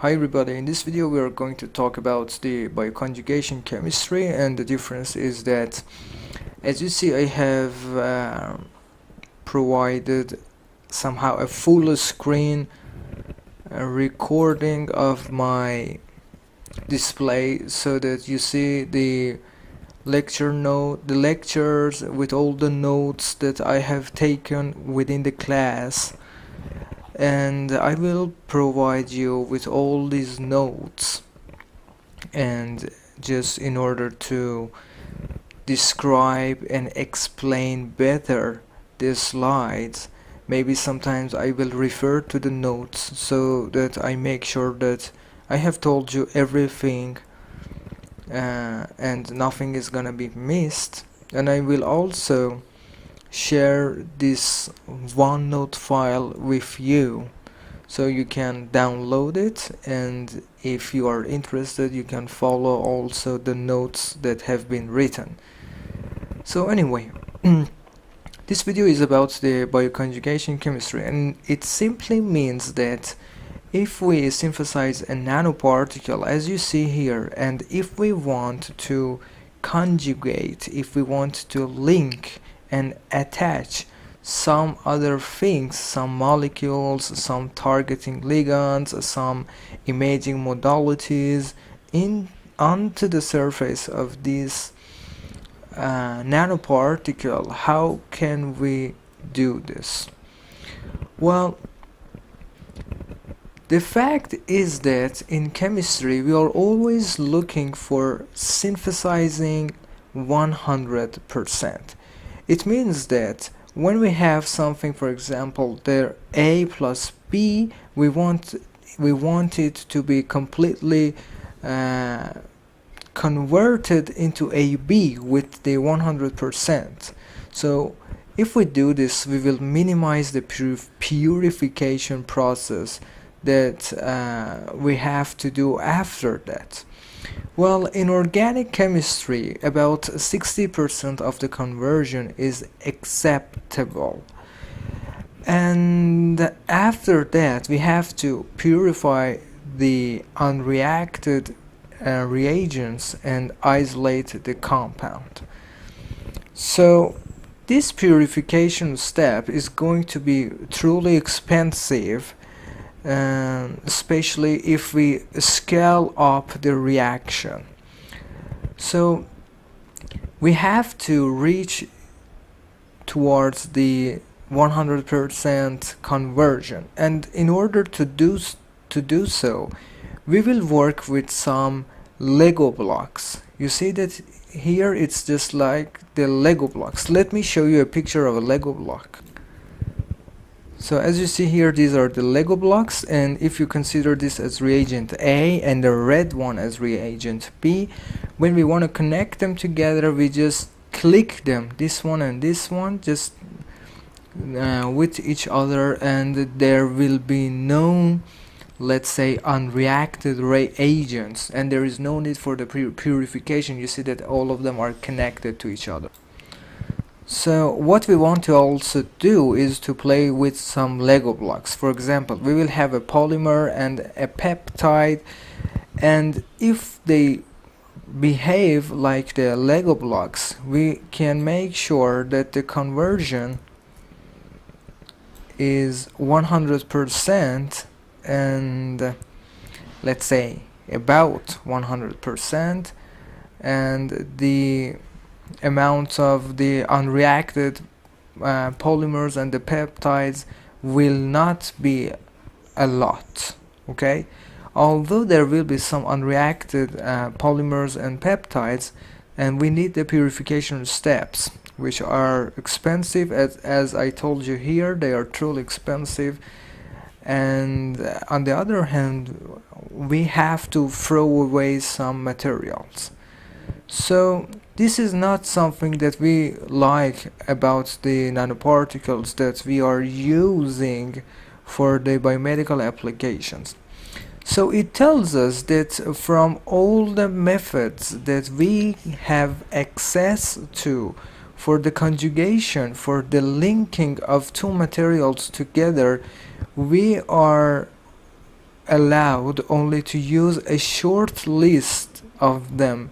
Hi everybody, in this video we are going to talk about the bioconjugation chemistry, and the difference is that, as you see, I have provided somehow a full screen recording of my display so that you see the the lectures with all the notes that I have taken within the class, and I will provide you with all these notes, and just in order to describe and explain better the slides, maybe sometimes I will refer to the notes so that I make sure that I have told you everything and nothing is gonna be missed. And I will also share this OneNote file with you so you can download it, and if you are interested you can follow also the notes that have been written. So anyway, this video is about the bioconjugation chemistry, and it simply means that if we synthesize a nanoparticle, as you see here, and if we want to conjugate, if we want to link and attach some other things, some molecules, some targeting ligands, some imaging modalities onto the surface of this nanoparticle, how can we do this? Well, the fact is that in chemistry we are always looking for synthesizing 100%. It means that when we have something, for example, there A plus B, we want it to be completely converted into AB with the 100%. So if we do this, we will minimize the purification process that we have to do after that. Well, in organic chemistry, about 60% of the conversion is acceptable. And after that, we have to purify the unreacted reagents and isolate the compound. So this purification step is going to be truly expensive, especially if we scale up the reaction. So we have to reach towards the 100% conversion, and in order to do so, we will work with some Lego blocks. You see that here it's just like the Lego blocks. Let me show you a picture of a Lego block. So as you see here, these are the Lego blocks, and if you consider this as reagent A and the red one as reagent B, when we want to connect them together, we just click them, this one and this one, just with each other, and there will be no, let's say, unreacted reagents, and there is no need for the purification. You see that all of them are connected to each other. So what we want to also do is to play with some Lego blocks. For example, we will have a polymer and a peptide, and if they behave like the Lego blocks, we can make sure that the conversion is 100%, and let's say about 100%, and the amount of the unreacted polymers and the peptides will not be a lot, okay? Although there will be some unreacted polymers and peptides, and we need the purification steps, which are expensive, as I told you here, they are truly expensive. And on the other hand, we have to throw away some materials. So this is not something that we like about the nanoparticles that we are using for the biomedical applications. So it tells us that from all the methods that we have access to for the conjugation, for the linking of two materials together, we are allowed only to use a short list of them,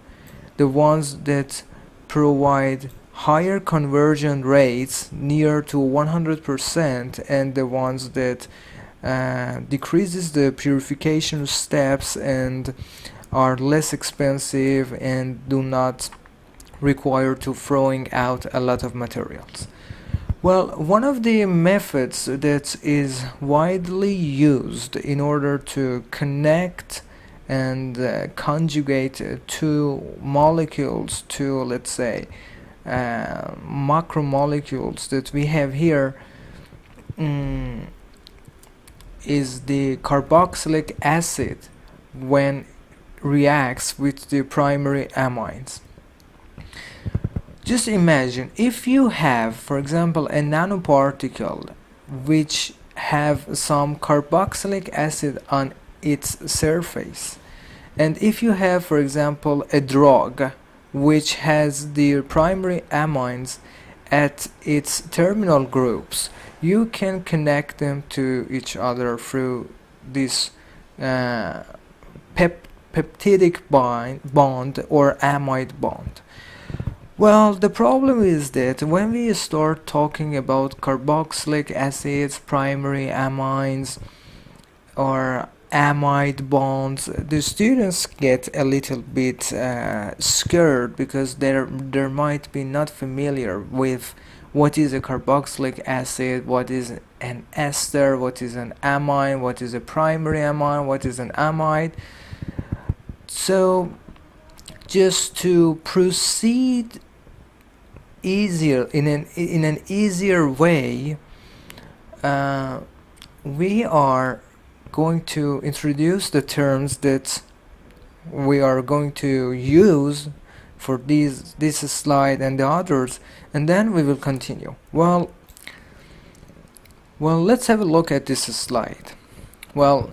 the ones that provide higher conversion rates near to 100%, and the ones that decreases the purification steps and are less expensive and do not require to throwing out a lot of materials. Well, one of the methods that is widely used in order to connect and conjugate two molecules to, let's say, macromolecules that we have here is the carboxylic acid when reacts with the primary amines. Just imagine if you have, for example, a nanoparticle which have some carboxylic acid on its surface, and if you have, for example, a drug which has the primary amines at its terminal groups, you can connect them to each other through this peptidic bond or amide bond. Well, the problem is that when we start talking about carboxylic acids, primary amines, or amide bonds, the students get a little bit scared because they might be not familiar with what is a carboxylic acid, what is an ester, what is an amine, what is a primary amine, what is an amide. So just to proceed easier in an easier way, we are going to introduce the terms that we are going to use for this slide and the others, and then we will continue. Well, let's have a look at this slide. Well,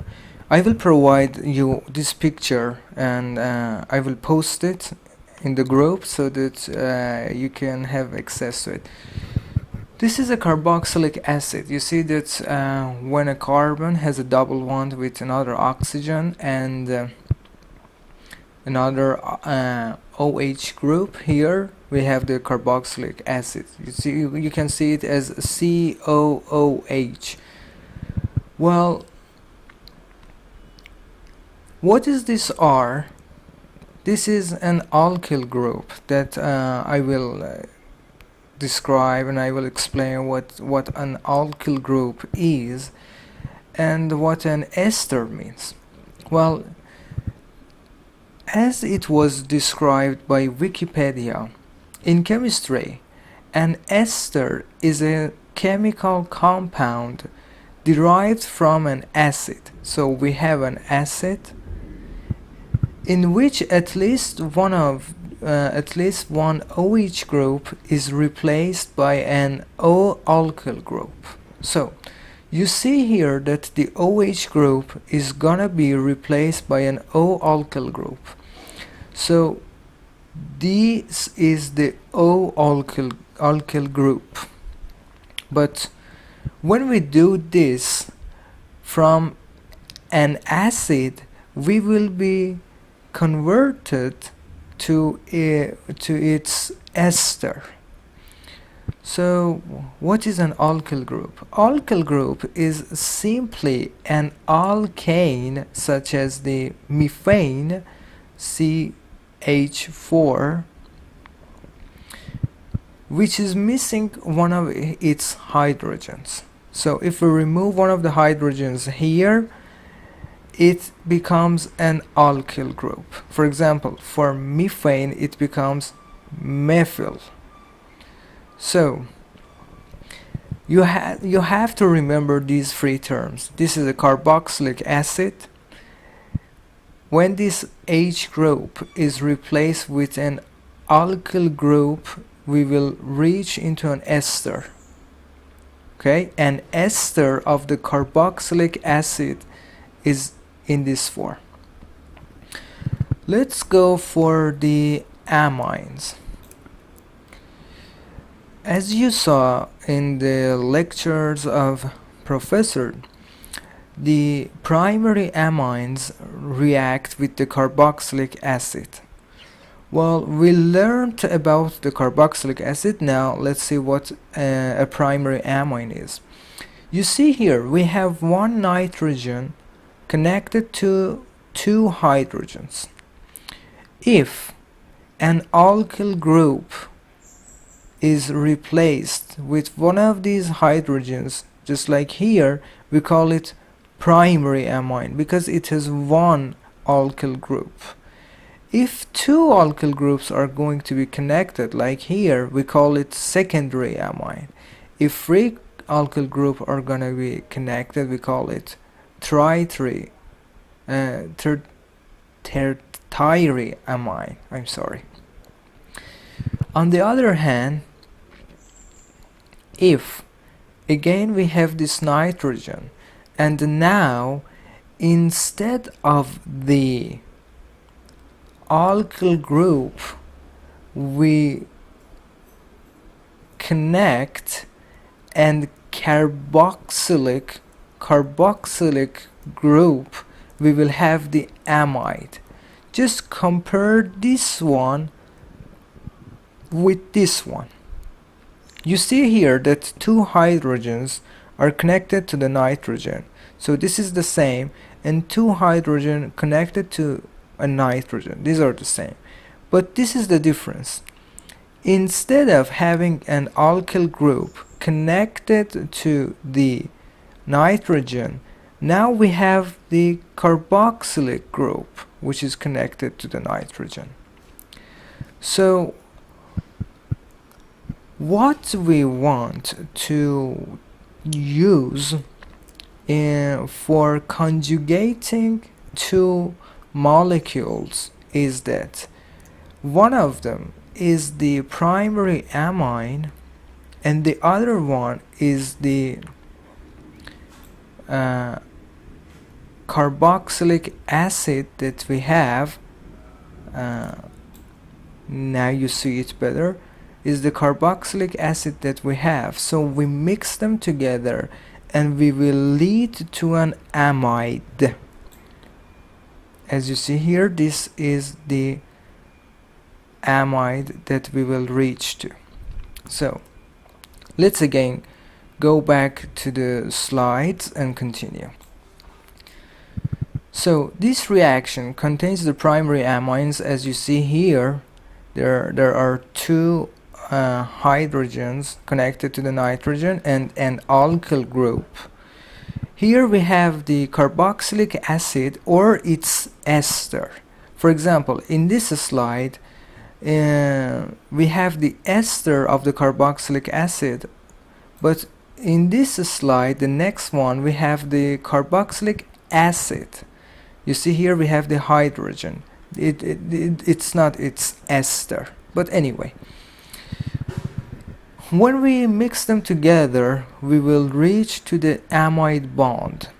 I will provide you this picture, and I will post it in the group so that you can have access to it. This is a carboxylic acid. You see that when a carbon has a double bond with another oxygen and another OH group, here we have the carboxylic acid. You can see it as COOH. Well, what is this R? This is an alkyl group that I will describe, and I will explain what an alkyl group is and what an ester means. Well, as it was described by Wikipedia, in chemistry, an ester is a chemical compound derived from an acid. So we have an acid in which at least one OH group is replaced by an O alkyl group. So you see here that the OH group is gonna be replaced by an O alkyl group. So this is the O alkyl group. But when we do this from an acid, we will be converted to its ester. So what is an alkyl group? Alkyl group is simply an alkane, such as the methane CH4, which is missing one of its hydrogens. So if we remove one of the hydrogens here, it becomes an alkyl group. For example, for methane it becomes methyl. So you have to remember these three terms. This is a carboxylic acid. When this H group is replaced with an alkyl group, we will reach into an ester. Okay, an ester of the carboxylic acid is in this form. Let's go for the amines. As you saw in the lectures of Professor, the primary amines react with the carboxylic acid. Well, we learned about the carboxylic acid. Now let's see what a primary amine is. You see here we have one nitrogen connected to two hydrogens. If an alkyl group is replaced with one of these hydrogens, just like here, we call it primary amine because it has one alkyl group. If two alkyl groups are going to be connected, like here, we call it secondary amine. If three alkyl groups are going to be connected, we call it tertiary amine. I'm sorry. On the other hand, if again we have this nitrogen, and now instead of the alkyl group we connect and carboxylic group, we will have the amide. Just compare this one with this one. You see here that two hydrogens are connected to the nitrogen, so this is the same, and two hydrogen connected to a nitrogen, these are the same, but this is the difference. Instead of having an alkyl group connected to the nitrogen, now we have the carboxylic group which is connected to the nitrogen. So what we want to use for conjugating two molecules is that one of them is the primary amine and the other one is the carboxylic acid that we have. Now you see it better, is the carboxylic acid that we have. So we mix them together and we will lead to an amide. As you see here, this is the amide that we will reach to. So let's again go back to the slides and continue. So this reaction contains the primary amines. As you see here, there are two hydrogens connected to the nitrogen and an alkyl group. Here we have the carboxylic acid or its ester. For example, in this slide we have the ester of the carboxylic acid, but in this slide, the next one, we have the carboxylic acid. You see here we have the hydrogen. It's not its ester, but anyway, when we mix them together we will reach to the amide bond.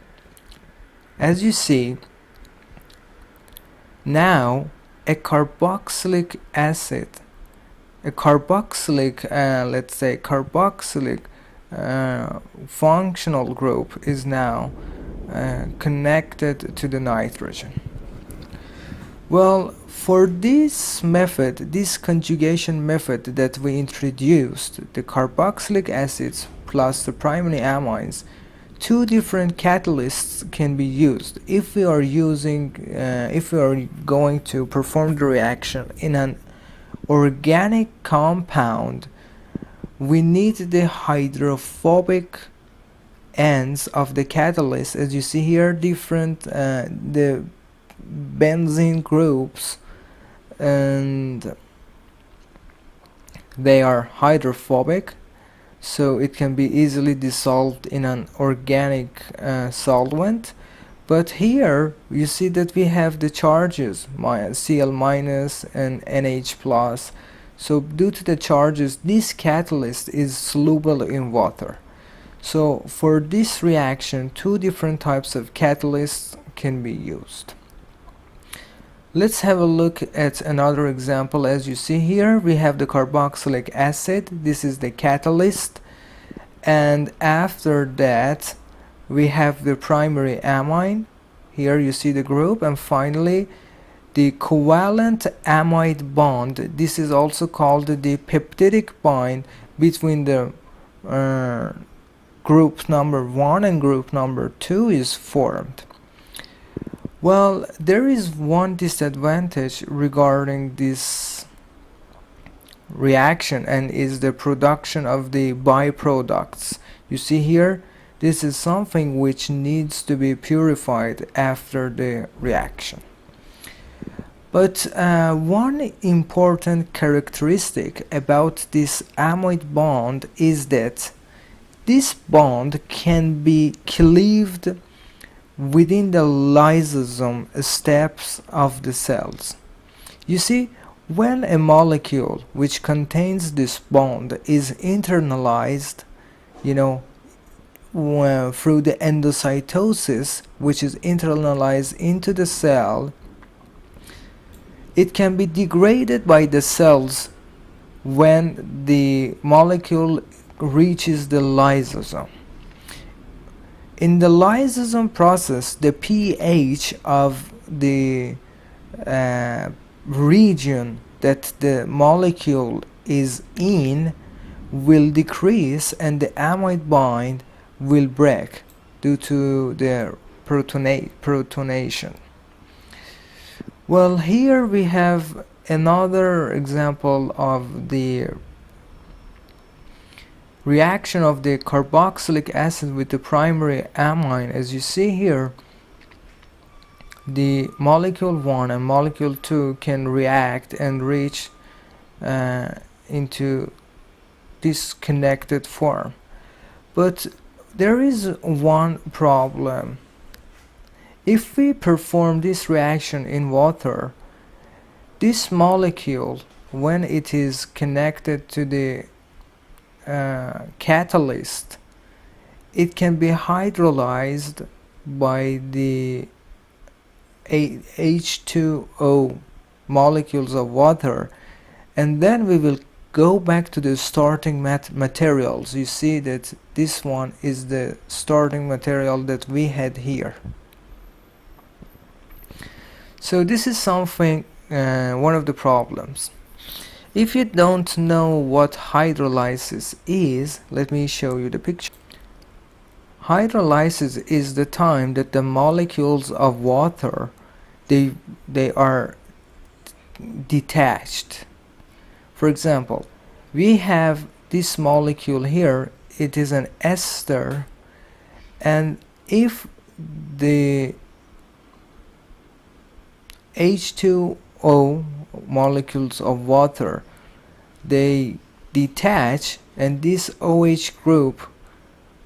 As you see, now a carboxylic acid, a carboxylic let's say carboxylic functional group is now connected to the nitrogen. Well, for this method, this conjugation method that we introduced, the carboxylic acids plus the primary amines, two different catalysts can be used. If we are going to perform the reaction in an organic compound, we need the hydrophobic ends of the catalyst. As you see here, different the benzene groups, and they are hydrophobic, so it can be easily dissolved in an organic solvent. But here you see that we have the charges Cl minus and NH plus. So due to the charges, this catalyst is soluble in water. So for this reaction, two different types of catalysts can be used. Let's have a look at another example. As you see here, we have the carboxylic acid. This is the catalyst, and after that we have the primary amine. Here you see the group, and finally the covalent amide bond. This is also called the peptidic bind between the group number 1 and group number 2 is formed. Well, there is one disadvantage regarding this reaction, and is the production of the byproducts. You see here, this is something which needs to be purified after the reaction. But one important characteristic about this amide bond is that this bond can be cleaved within the lysosome steps of the cells. You see, when a molecule which contains this bond is internalized, through the endocytosis, which is internalized into the cell, it can be degraded by the cells when the molecule reaches the lysosome. In the lysosome process, the pH of the region that the molecule is in will decrease, and the amide bind will break due to the protonation. Well, here we have another example of the reaction of the carboxylic acid with the primary amine. As you see here, the molecule 1 and molecule 2 can react and reach into disconnected form. But there is one problem. If we perform this reaction in water, this molecule, when it is connected to the catalyst, it can be hydrolyzed by the H2O molecules of water, and then we will go back to the starting materials. You see that this one is the starting material that we had here. So this is something, one of the problems. If you don't know what hydrolysis is, let me show you the picture. Hydrolysis is the time that the molecules of water, they are detached. For example, we have this molecule here, it is an ester, and if the H2O molecules of water, they detach, and this OH group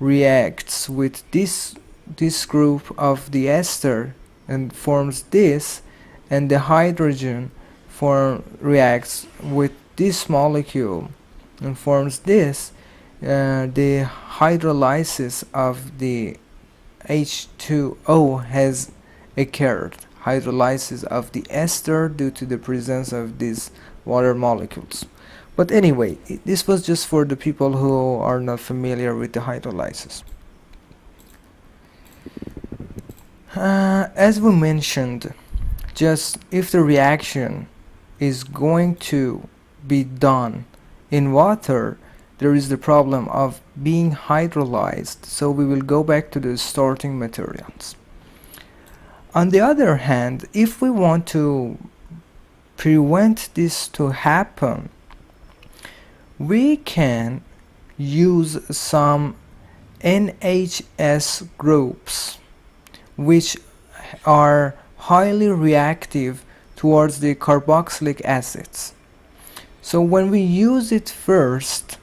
reacts with this group of the ester and forms this, and the hydrogen reacts with this molecule and forms this. The hydrolysis of the H2O has occurred. Hydrolysis of the ester due to the presence of these water molecules. But anyway, this was just for the people who are not familiar with the hydrolysis. As we mentioned, just if the reaction is going to be done in water, there is the problem of being hydrolyzed, so we will go back to the starting materials. On the other hand, if we want to prevent this to happen, we can use some NHS groups which are highly reactive towards the carboxylic acids. So when we use it first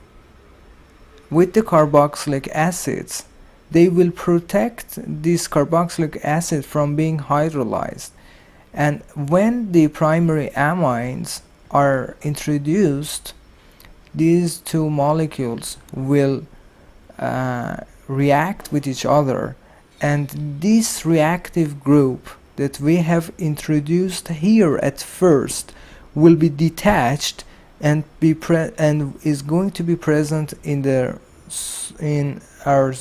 with the carboxylic acids, they will protect this carboxylic acid from being hydrolyzed, and when the primary amines are introduced, these two molecules will react with each other, and this reactive group that we have introduced here at first will be detached and is going to be present in our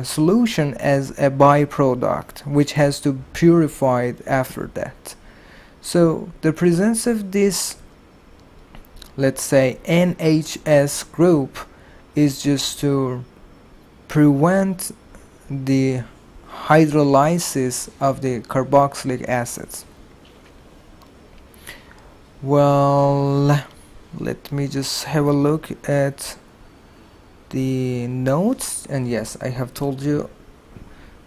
solution as a byproduct, which has to be purified after that. So the presence of this, let's say, NHS group is just to prevent the hydrolysis of the carboxylic acids. Well, let me just have a look at the notes, and yes, I have told you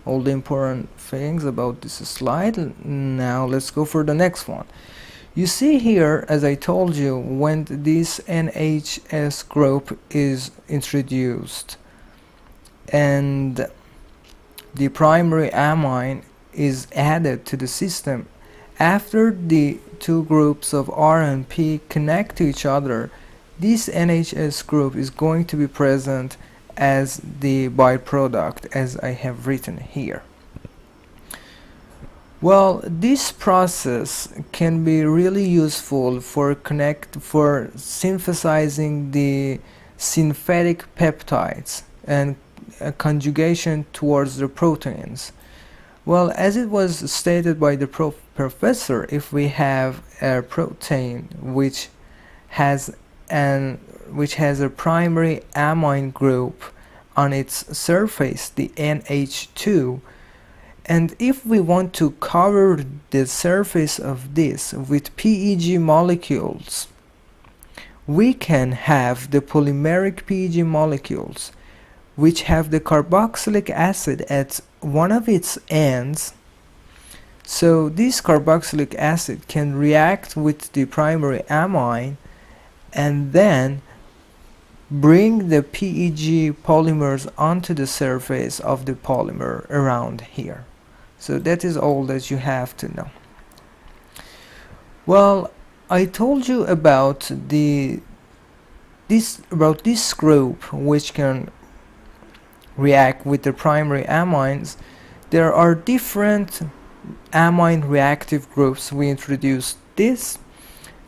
all the important things about this slide. Now let's go for the next one. You see here, as I told you, when this NHS group is introduced and the primary amine is added to the system, after the two groups of R and P connect to each other, this NHS group is going to be present as the byproduct, as I have written here. Well, this process can be really useful for synthesizing the synthetic peptides and conjugation towards the proteins. Well, as it was stated by the professor, if we have a protein which has a primary amine group on its surface, the NH2, and if we want to cover the surface of this with PEG molecules, we can have the polymeric PEG molecules which have the carboxylic acid at one of its ends. So this carboxylic acid can react with the primary amine and then bring the PEG polymers onto the surface of the polymer around here. So that is all that you have to know. Well, I told you about this group which can react with the primary amines. There are different amine reactive groups. We introduced this,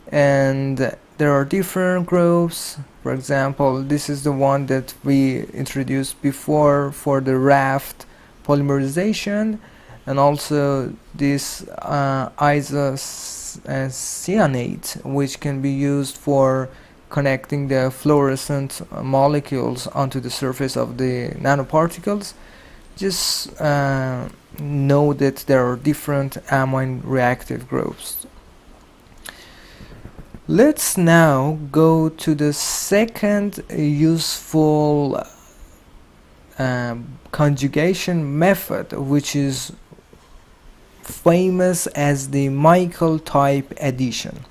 and there are different groups. For example, this is the one that we introduced before for the raft polymerization, and also this isocyanate, which can be used for connecting the fluorescent molecules onto the surface of the nanoparticles. Just know that there are different amine reactive groups. Let's now go to the second useful conjugation method, which is famous as the Michael type addition.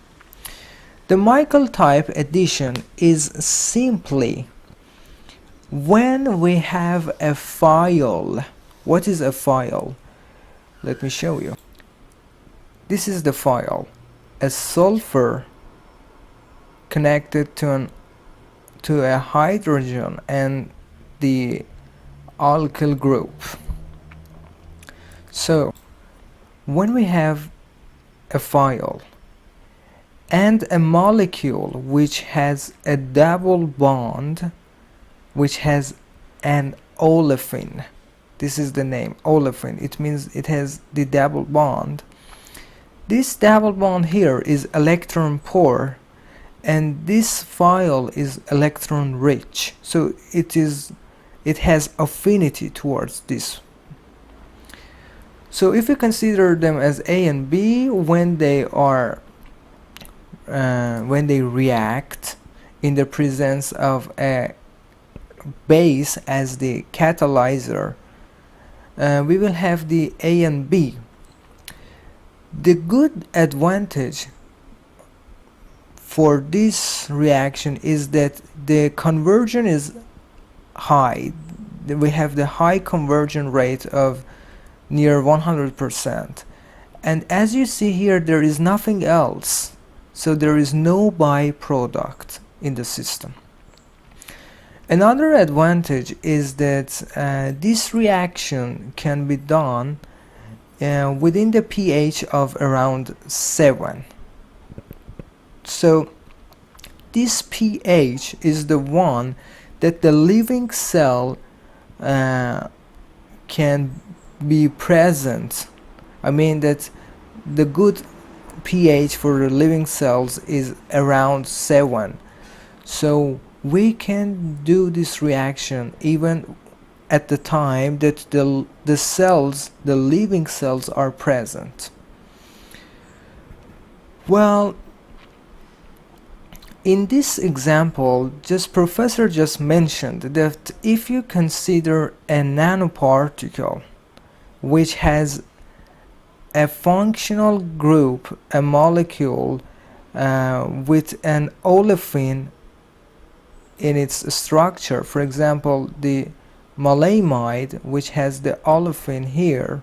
The Michael type addition is simply when we have a thiol. What is a thiol? Let me show you. This is the thiol, a sulfur connected to a hydrogen and the alkyl group. So when we have a thiol and a molecule which has a double bond, which has an olefin, this is the name, olefin, it means it has the double bond. This double bond here is electron poor, and this thiol is electron rich, so it has affinity towards this. So if you consider them as A and B, when they react in the presence of a base as the catalyzer, we will have the A and B. The good advantage for this reaction is that the conversion is high. We have the high conversion rate of near 100%, and as you see here, there is nothing else, so there is no byproduct in the system. Another advantage is that this reaction can be done within the pH of around 7. So this pH is the one that the living cell uh, can be present. I mean that the good pH for the living cells is around 7. So we can do this reaction even at the time that the cells, the living cells, are present. Well, in this example, professor just mentioned that if you consider a nanoparticle which has a functional group, a molecule with an olefin in its structure, for example the malamide, which has the olefin here,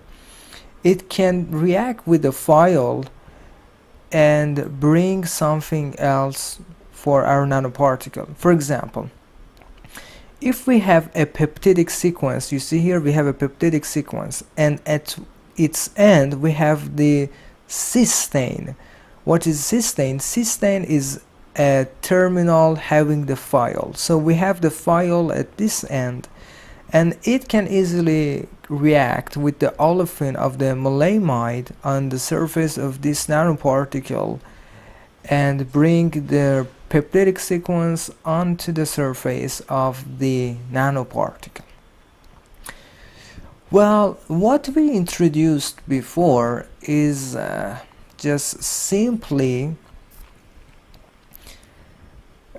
it can react with the phial and bring something else for our nanoparticle. For example, if we have a peptidic sequence, you see here we have a peptidic sequence, and at its end we have the cysteine. What is cysteine? Cysteine is a terminal having the phial. So we have the phial at this end, and it can easily react with the olefin of the malamide on the surface of this nanoparticle and bring the peptidic sequence onto the surface of the nanoparticle. Well, what we introduced before is just simply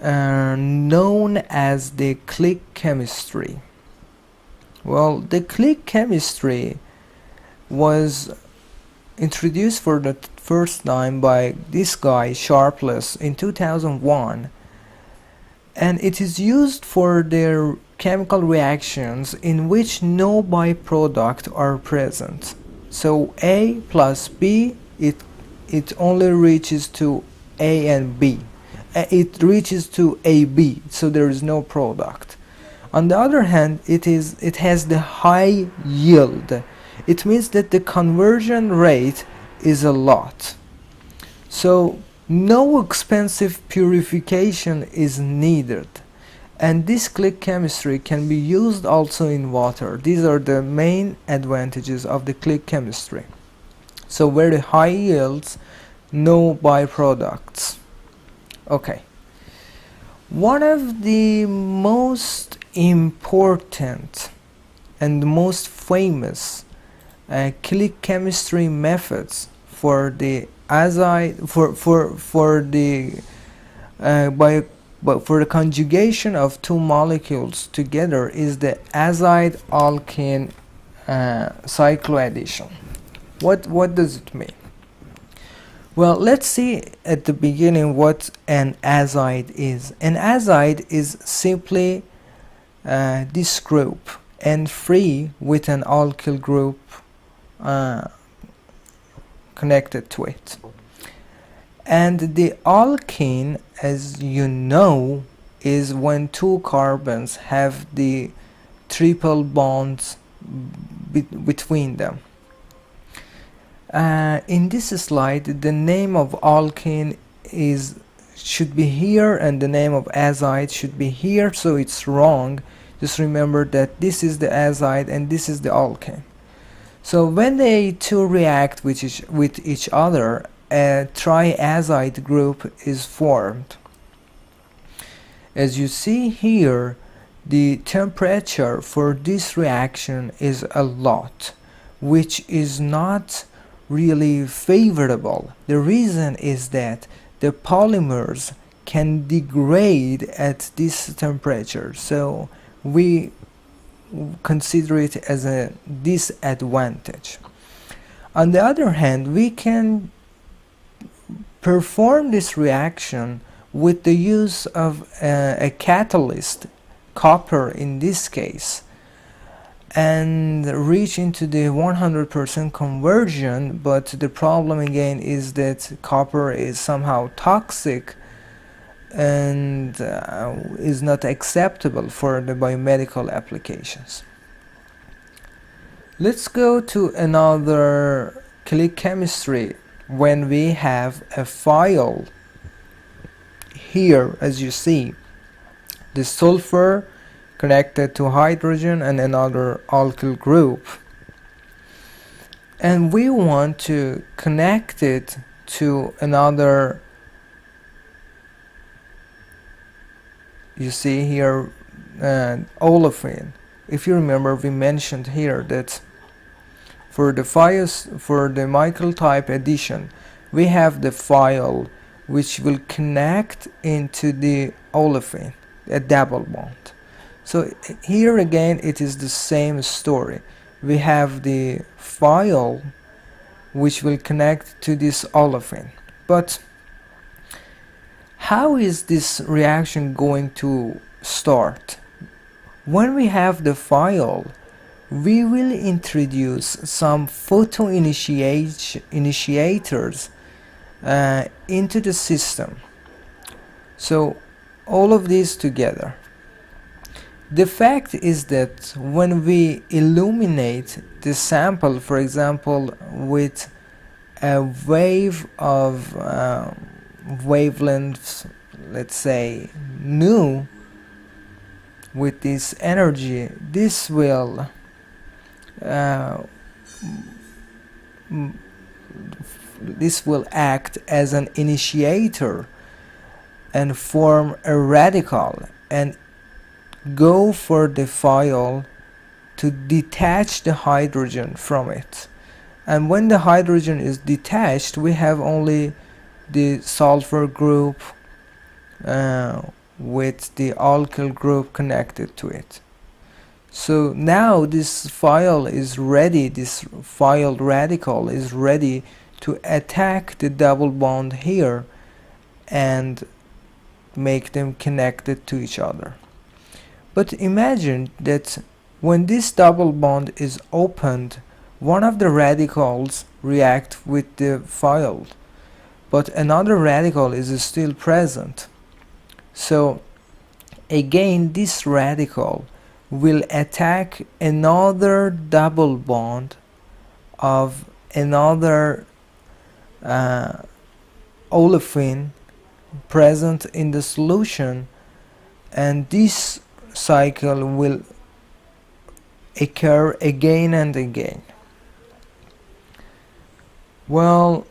known as the click chemistry. Well, the click chemistry was introduced for the first time by this guy Sharpless in 2001, and it is used for their chemical reactions in which no byproduct are present. So A plus B, it only reaches to A and B. It reaches to AB, so there is no product. On the other hand, it has the high yield. It means that the conversion rate is a lot. So no expensive purification is needed. And this click chemistry can be used also in water. These are the main advantages of the click chemistry. So very high yields, no byproducts. Okay. One of the most important and most famous click chemistry methods for the azide for the conjugation of two molecules together is the azide alkane cyclo addition. What does it mean? Well, let's see at the beginning what an azide is. An azide is simply this group, N3 with an alkyl group connected to it. And the alkane, as you know, is when two carbons have the triple bonds between them. In this slide, the name of alkane should be here and the name of azide should be here, so it's wrong. Just remember that this is the azide and this is the alkane. So when they two react with each other, a triazide group is formed. As you see here, the temperature for this reaction is a lot, which is not really favorable. The reason is that the polymers can degrade at this temperature, so we consider it as a disadvantage. On the other hand, we can perform this reaction with the use of a catalyst, copper in this case, and reach into the 100% conversion. But the problem again is that copper is somehow toxic and is not acceptable for the biomedical applications. Let's go to another click chemistry when we have a phial. Here, as you see, the sulfur connected to hydrogen and another alkyl group, and we want to connect it to another, you see here, olefin. If you remember, we mentioned here that for the Michael type addition, we have the thiol which will connect into the olefin, a double bond. So here again it is the same story. We have the thiol which will connect to this olefin. But how is this reaction going to start? When we have the thiol, we will introduce some photoinitiators into the system. So all of these together. The fact is that when we illuminate the sample, for example, with a wave of wavelengths, let's say nu, with this energy, this will act as an initiator and form a radical and go for the thiol to detach the hydrogen from it. And when the hydrogen is detached, we have only the sulfur group with the alkyl group connected to it. So now this thiol is ready, this thiol radical is ready to attack the double bond here and make them connected to each other. But imagine that when this double bond is opened, one of the radicals react with the thiol, but another radical is still present. So again, this radical will attack another double bond of another olefin present in the solution, and this cycle will occur again and again. Well,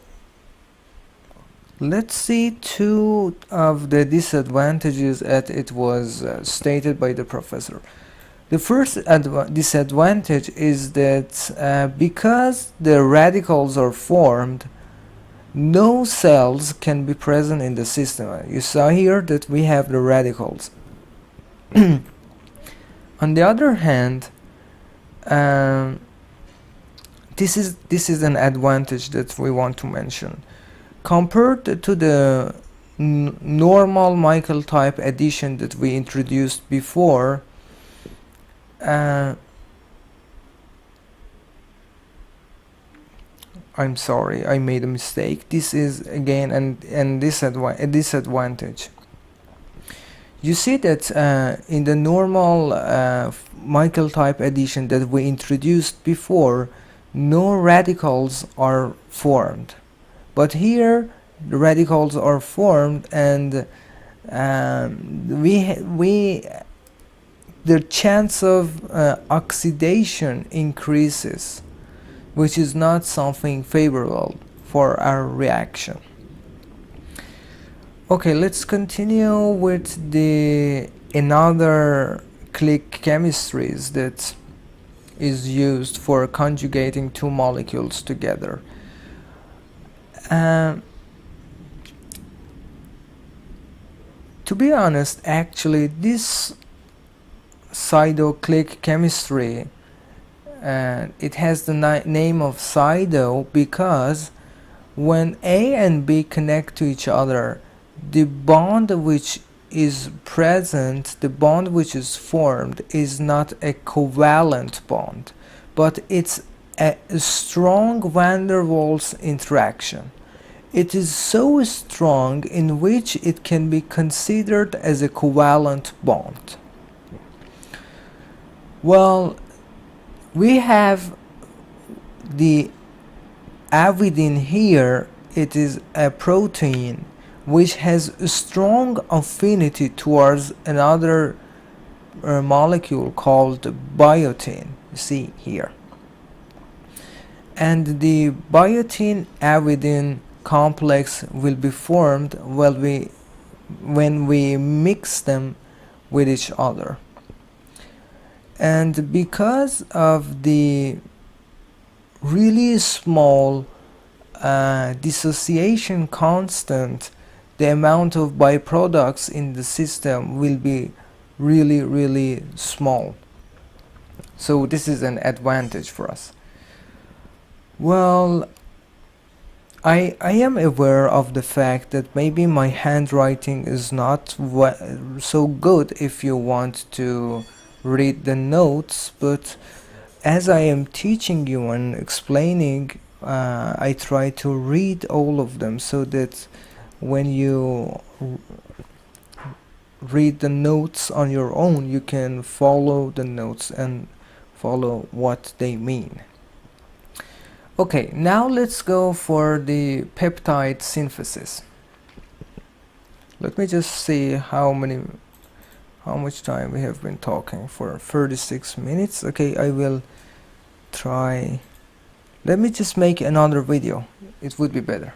let's see two of the disadvantages that it was stated by the professor. The first disadvantage is that because the radicals are formed, no cells can be present in the system. You saw here that we have the radicals. On the other hand, this is an advantage that we want to mention. Compared to the normal Michael type addition that we introduced before, I'm sorry, I made a mistake. This is again a disadvantage. You see that in the normal Michael type addition that we introduced before, no radicals are formed. But here the radicals are formed, and the chance of oxidation increases, which is not something favorable for our reaction. Okay, let's continue with another click chemistries that is used for conjugating two molecules together. To be honest, actually this cyclo-click chemistry, it has the name of cyclo because when A and B connect to each other, the bond which is present, the bond which is formed, is not a covalent bond, but it's a strong van der Waals interaction. It is so strong in which it can be considered as a covalent bond. Well, we have the avidin here. It is a protein which has a strong affinity towards another molecule called biotin, you see here. And the biotin avidin complex will be formed when we mix them with each other. And because of the really small dissociation constant, the amount of byproducts in the system will be really small. So this is an advantage for us. Well, I am aware of the fact that maybe my handwriting is not so good if you want to read the notes, but as I am teaching you and explaining, I try to read all of them so that when you read the notes on your own, you can follow the notes and follow what they mean. Okay, now let's go for the peptide synthesis. Let me just see how much time we have been talking for. 36 minutes. Okay, I will try. Let me just make another video. It would be better.